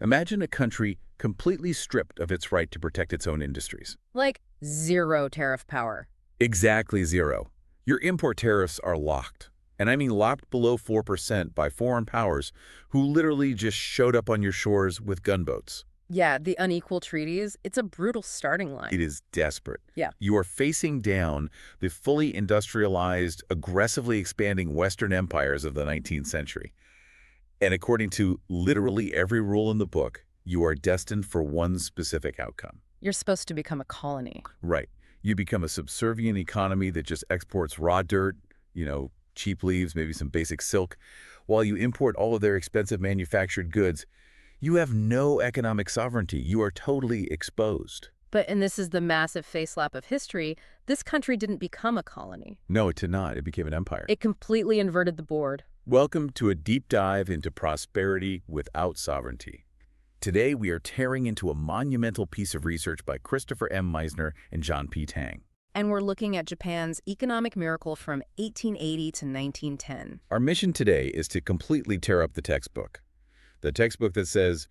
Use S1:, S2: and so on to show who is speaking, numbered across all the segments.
S1: Imagine a country completely stripped of its right to protect its own industries.
S2: Like zero tariff power.
S1: Exactly zero. Your import tariffs are locked. And I mean locked below 4% by foreign powers who literally just showed up on your shores with gunboats.
S2: Yeah, the unequal treaties, it's a brutal starting
S1: It
S2: line.
S1: is desperate.
S2: Yeah.
S1: You are facing down the fully industrialized, aggressively expanding Western empires of the 19th century. And according to literally every rule in the book, you are destined for one specific outcome.
S2: You're supposed to become a colony.
S1: Right. You become a subservient economy that just exports raw dirt, cheap leaves, maybe some basic silk, while you import all of their expensive manufactured goods. You have no economic sovereignty. You are totally exposed.
S2: And this is the massive facelap of history, this country didn't become a colony.
S1: No, it did not. It became an empire.
S2: It completely inverted the board.
S1: Welcome to a deep dive into prosperity without sovereignty. Today, we are tearing into a monumental piece of research by Christopher M. Meisner and John P. Tang.
S2: And we're looking at Japan's economic miracle from 1880 to 1910.
S1: Our mission today is to completely tear up the textbook. The textbook that says,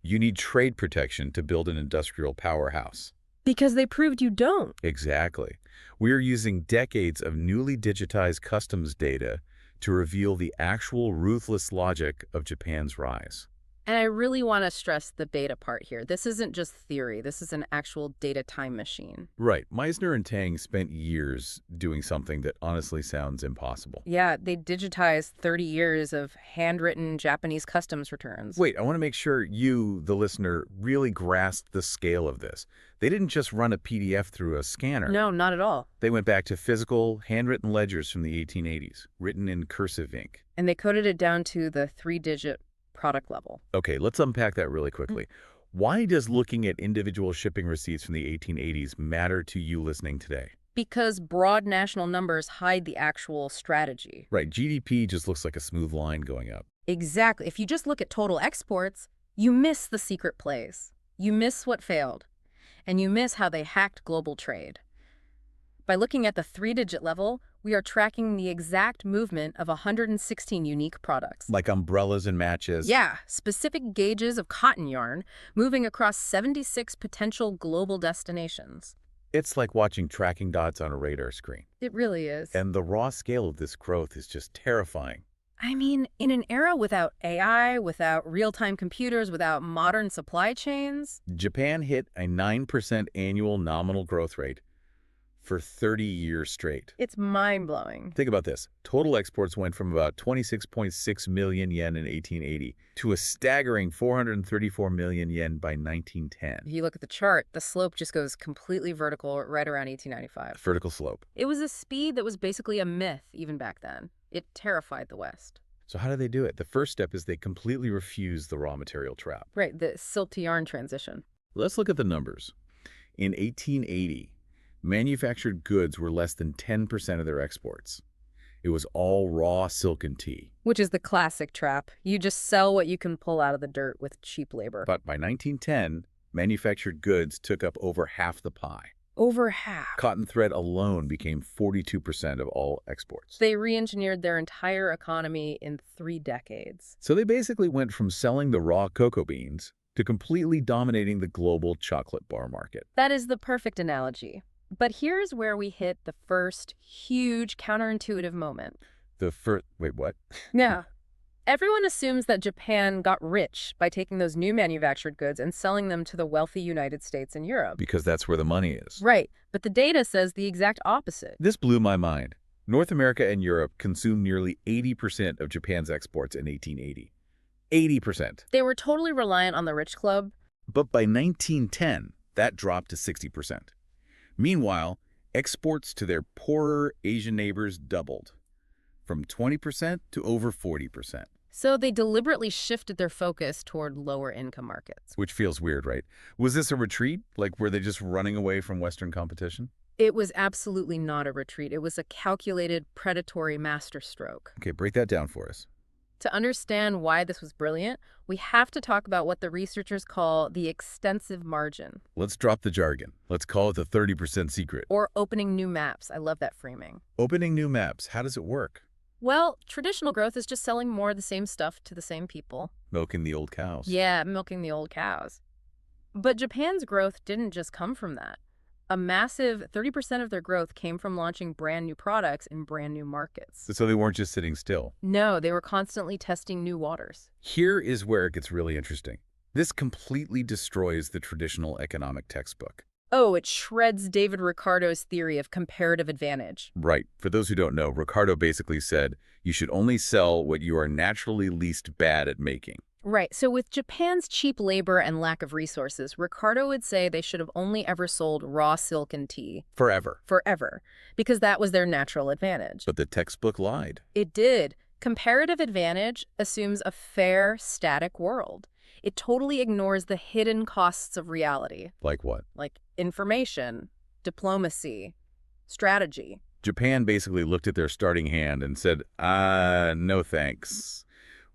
S1: you need trade protection to build an industrial powerhouse.
S2: Because they proved you don't.
S1: Exactly. We are using decades of newly digitized customs data to reveal the actual ruthless logic of Japan's rise.
S2: And I really want to stress the beta part here. This isn't just theory. This is an actual data time machine.
S1: Right. Meisner and Tang spent years doing something that honestly sounds impossible.
S2: Yeah, they digitized 30 years of handwritten Japanese customs returns.
S1: Wait, I want to make sure you, the listener, really grasp the scale of this. They didn't just run a PDF through a scanner.
S2: No, not at all.
S1: They went back to physical, handwritten ledgers from the 1880s, written in cursive ink.
S2: And they coded it down to the 3-digit product level.
S1: Okay, let's unpack that really quickly. Why does looking at individual shipping receipts from the 1880s matter to you listening today?
S2: Because broad national numbers hide the actual strategy.
S1: Right, GDP just looks like a smooth line going up.
S2: Exactly. If you just look at total exports, you miss the secret plays. You miss what failed. And you miss how they hacked global trade. By looking at the 3-digit level, we are tracking the exact movement of 116 unique products.
S1: Like umbrellas and matches.
S2: Yeah, specific gauges of cotton yarn moving across 76 potential global destinations.
S1: It's like watching tracking dots on a radar screen.
S2: It really is.
S1: And the raw scale of this growth is just terrifying.
S2: I mean, in an era without AI, without real-time computers, without modern supply chains.
S1: Japan hit a 9% annual nominal growth rate for 30 years straight.
S2: It's mind-blowing.
S1: Think about this. Total exports went from about 26.6 million yen in 1880 to a staggering 434 million yen by 1910.
S2: If you look at the chart, the slope just goes completely vertical right around 1895.
S1: Vertical slope.
S2: It was a speed that was basically a myth even back then. It terrified the West.
S1: So how do they do it? The first step is they completely refuse the raw material trap.
S2: Right, the silk to yarn transition.
S1: Let's look at the numbers. In 1880, manufactured goods were less than 10% of their exports. It was all raw silk and tea.
S2: Which is the classic trap. You just sell what you can pull out of the dirt with cheap labor.
S1: But by 1910, manufactured goods took up over half the pie.
S2: Over half.
S1: Cotton thread alone became 42% of all exports.
S2: They re-engineered their entire economy in 3 decades.
S1: So they basically went from selling the raw cocoa beans to completely dominating the global chocolate bar market.
S2: That is the perfect analogy. But here's where we hit the first huge counterintuitive moment.
S1: Wait, what?
S2: Yeah. Everyone assumes that Japan got rich by taking those new manufactured goods and selling them to the wealthy United States and Europe.
S1: Because that's where the money is.
S2: Right. But the data says the exact opposite.
S1: This blew my mind. North America and Europe consumed nearly 80% of Japan's exports in 1880. 80%.
S2: They were totally reliant on the rich club.
S1: But by 1910, that dropped to 60%. Meanwhile, exports to their poorer Asian neighbors doubled, from 20% to over 40%.
S2: So they deliberately shifted their focus toward lower-income markets.
S1: Which feels weird, right? Was this a retreat? Like, were they just running away from Western competition?
S2: It was absolutely not a retreat. It was a calculated, predatory masterstroke.
S1: Okay, break that down for us.
S2: To understand why this was brilliant, we have to talk about what the researchers call the extensive margin.
S1: Let's drop the jargon. Let's call it the 30% secret.
S2: Or opening new maps. I love that framing.
S1: Opening new maps. How does it work?
S2: Well, traditional growth is just selling more of the same stuff to the same people.
S1: Milking the old cows.
S2: Yeah, milking the old cows. But Japan's growth didn't just come from that. A massive 30% of their growth came from launching brand new products in brand new markets.
S1: So they weren't just sitting still.
S2: No, they were constantly testing new waters.
S1: Here is where it gets really interesting. This completely destroys the traditional economic textbook.
S2: Oh, it shreds David Ricardo's theory of comparative advantage.
S1: Right. For those who don't know, Ricardo basically said you should only sell what you are naturally least bad at making.
S2: Right, so with Japan's cheap labor and lack of resources, Ricardo would say they should have only ever sold raw silk and tea.
S1: Forever.
S2: Forever, because that was their natural advantage.
S1: But the textbook lied.
S2: It did. Comparative advantage assumes a fair, static world. It totally ignores the hidden costs of reality,
S1: Like what?
S2: like information, diplomacy, strategy.
S1: Japan basically looked at their starting hand and said, no thanks.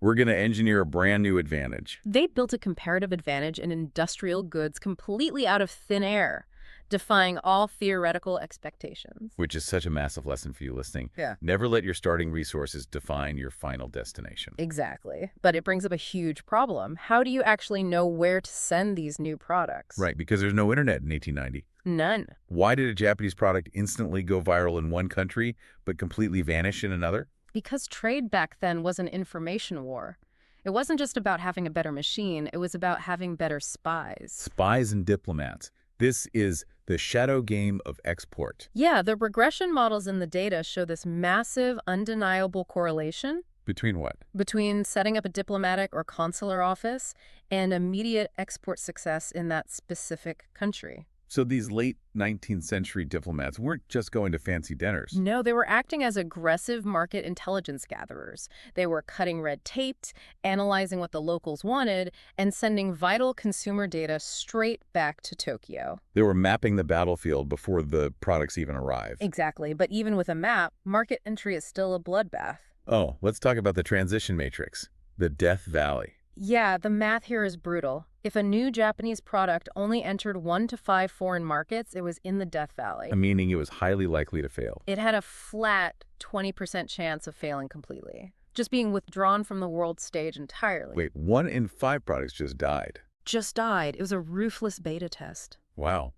S1: We're going to engineer a brand new advantage.
S2: They built a comparative advantage in industrial goods completely out of thin air, defying all theoretical expectations.
S1: Which is such a massive lesson for you listening.
S2: Yeah.
S1: Never let your starting resources define your final destination.
S2: Exactly. But it brings up a huge problem. How do you actually know where to send these new products?
S1: Right, because there's no internet in 1890.
S2: None.
S1: Why did a Japanese product instantly go viral in one country but completely vanish in another?
S2: Because trade back then was an information war. It wasn't just about having a better machine, it was about having better spies.
S1: Spies and diplomats. This is the shadow game of export.
S2: Yeah, the regression models in the data show this massive, undeniable correlation
S1: Between what?
S2: between setting up a diplomatic or consular office and immediate export success in that specific country.
S1: So these late 19th century diplomats weren't just going to fancy dinners.
S2: No, they were acting as aggressive market intelligence gatherers. They were cutting red tape, analyzing what the locals wanted, and sending vital consumer data straight back to Tokyo.
S1: They were mapping the battlefield before the products even arrived.
S2: Exactly, but even with a map, market entry is still a bloodbath.
S1: Oh, let's talk about the transition matrix, the Death Valley.
S2: Yeah, the math here is brutal. If a new Japanese product only entered 1 to 5 foreign markets, it was in the Death Valley.
S1: Meaning it was highly likely to fail.
S2: It had a flat 20% chance of failing completely, just being withdrawn from the world stage entirely.
S1: Wait, 1 in 5 products just died.
S2: Just died. It was a ruthless beta test.
S1: Wow.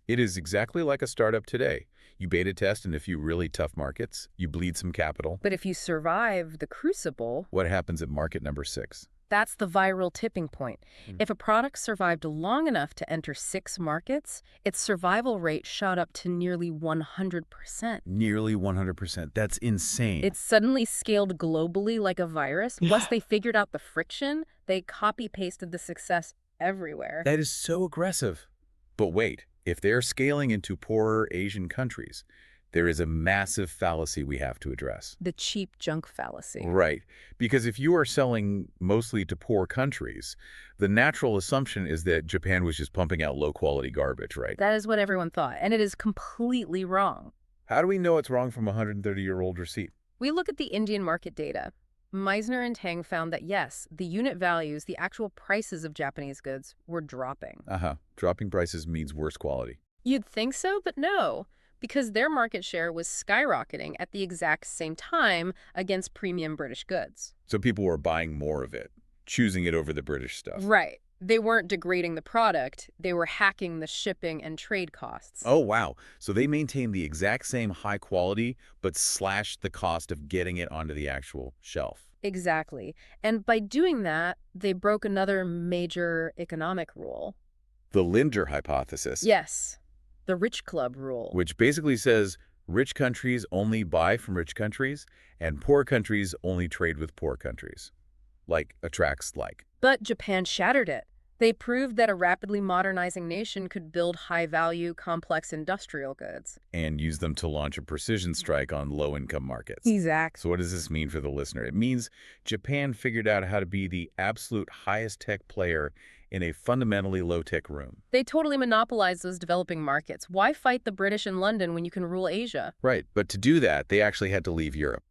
S1: It is exactly like a startup today. You beta test in a few really tough markets, you bleed some capital.
S2: But if you survive the crucible,
S1: What happens at market number 6?
S2: that's the viral tipping point. If a product survived long enough to enter 6 markets, its survival rate shot up to nearly 100%.
S1: Nearly 100%. That's insane.
S2: It suddenly scaled globally like a virus. Once they figured out the friction, they copy-pasted the success everywhere.
S1: That is so aggressive. But wait, if they're scaling into poorer Asian countries, there is a massive fallacy we have to address.
S2: The cheap junk fallacy.
S1: Right. Because if you are selling mostly to poor countries, the natural assumption is that Japan was just pumping out low-quality garbage, right?
S2: That is what everyone thought, and it is completely wrong.
S1: How do we know it's wrong from a 130-year-old receipt?
S2: We look at the Indian market data. Meisner and Tang found that, yes, the unit values, the actual prices of Japanese goods, were dropping.
S1: Dropping prices means worse quality.
S2: You'd think so, but no, because their market share was skyrocketing at the exact same time against premium British goods.
S1: So people were buying more of it, choosing it over the British stuff.
S2: Right. They weren't degrading the product, they were hacking the shipping and trade costs.
S1: Oh, wow. So they maintained the exact same high quality, but slashed the cost of getting it onto the actual shelf.
S2: Exactly. And by doing that, they broke another major economic rule.
S1: The Linder hypothesis.
S2: Yes, the rich club rule.
S1: Which basically says rich countries only buy from rich countries, and poor countries only trade with poor countries. Like attracts like.
S2: But Japan shattered it. They proved that a rapidly modernizing nation could build high-value, complex industrial goods.
S1: And use them to launch a precision strike on low-income markets.
S2: Exactly.
S1: So what does this mean for the listener? It means Japan figured out how to be the absolute highest tech player in a fundamentally low-tech room.
S2: They totally monopolized those developing markets. Why fight the British in London when you can rule Asia?
S1: Right, but to do that, they actually had to leave Europe.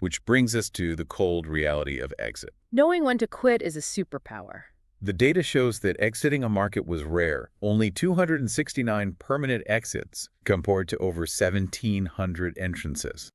S1: Which brings us to the cold reality of exit.
S2: Knowing when to quit is a superpower.
S1: The data shows that exiting a market was rare. Only 269 permanent exits compared to over 1,700 entrances.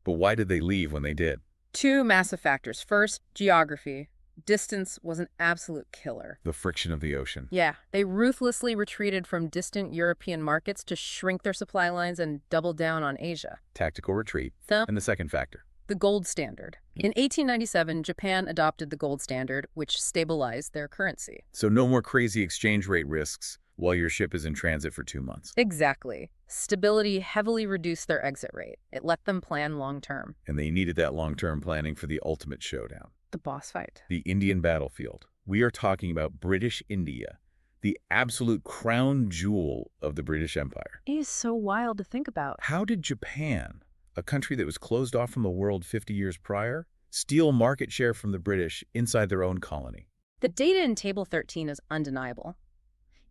S1: But why did they leave when they did?
S2: Two massive factors. First, geography. Distance was an absolute killer.
S1: The friction of the ocean.
S2: Yeah, they ruthlessly retreated from distant European markets to shrink their supply lines and double down on Asia.
S1: Tactical retreat. And the second factor.
S2: The gold standard. In 1897, Japan adopted the gold standard, which stabilized their currency.
S1: So no more crazy exchange rate risks while your ship is in transit for 2 months.
S2: Exactly. Stability heavily reduced their exit rate. It let them plan long-term.
S1: And they needed that long-term planning for the ultimate showdown.
S2: The boss fight.
S1: The Indian battlefield. We are talking about British India, the absolute crown jewel of the British Empire.
S2: It is so wild to think about.
S1: How did Japan, a country that was closed off from the world 50 years prior, steal market share from the British inside their own colony?
S2: The data in Table 13 is undeniable.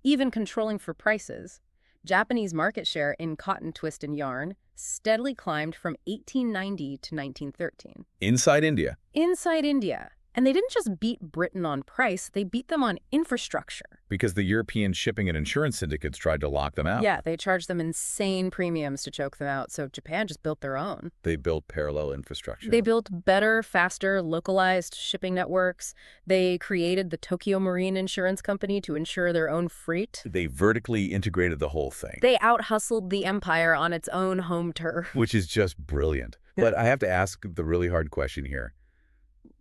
S2: Even controlling for prices, Japanese market share in cotton, twist, and yarn steadily climbed from 1890 to 1913.
S1: Inside India?
S2: Inside India. And they didn't just beat Britain on price, they beat them on infrastructure.
S1: Because the European shipping and insurance syndicates tried to lock them out.
S2: Yeah, they charged them insane premiums to choke them out, so Japan just built their own.
S1: They built parallel infrastructure.
S2: They built better, faster, localized shipping networks. They created the Tokyo Marine Insurance Company to insure their own freight.
S1: They vertically integrated the whole thing.
S2: They out-hustled the empire on its own home turf.
S1: Which is just brilliant. But I have to ask the really hard question here.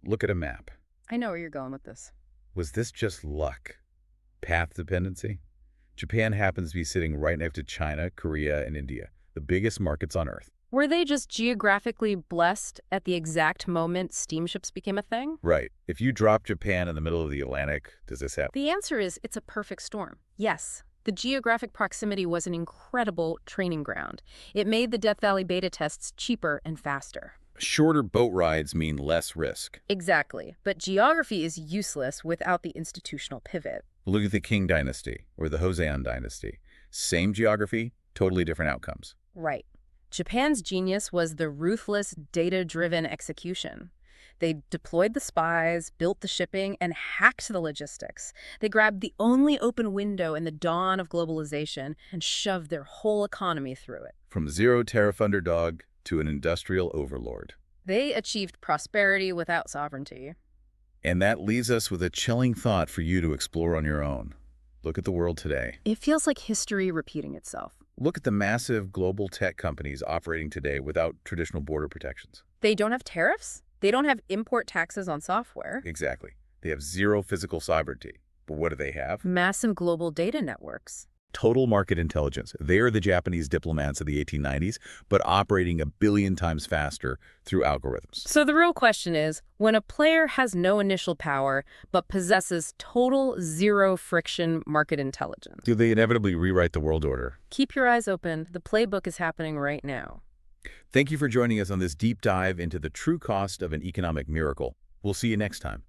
S1: Look at a map.
S2: I know where you're going with this.
S1: Was this just luck? Path dependency? Japan happens to be sitting right next to China, Korea, and India, the biggest markets on Earth.
S2: Were they just geographically blessed at the exact moment steamships became a thing?
S1: Right. If you drop Japan in the middle of the Atlantic, does this happen?
S2: The answer is it's a perfect storm. Yes. The geographic proximity was an incredible training ground. It made the Death Valley beta tests cheaper and faster.
S1: Shorter boat rides mean less risk.
S2: Exactly. But geography is useless without the institutional pivot.
S1: Look at the Qing dynasty or the Joseon dynasty. Same geography, totally different outcomes.
S2: Right. Japan's genius was the ruthless, data-driven execution. They deployed the spies, built the shipping, and hacked the logistics. They grabbed the only open window in the dawn of globalization and shoved their whole economy through it.
S1: From zero tariff underdog to an industrial overlord.
S2: They achieved prosperity without sovereignty.
S1: And that leaves us with a chilling thought for you to explore on your own. Look at the world today.
S2: It feels like history repeating itself.
S1: Look at the massive global tech companies operating today without traditional border protections.
S2: They don't have tariffs. They don't have import taxes on software.
S1: Exactly. They have zero physical sovereignty. But what do they have?
S2: Massive global data networks.
S1: Total market intelligence. They are the Japanese diplomats of the 1890s, but operating 1 billion times faster through algorithms.
S2: So the real question is, when a player has no initial power, but possesses total zero-friction market intelligence,
S1: Do they inevitably rewrite the world order?
S2: keep your eyes open. The playbook is happening right now.
S1: Thank you for joining us on this deep dive into the true cost of an economic miracle. We'll see you next time.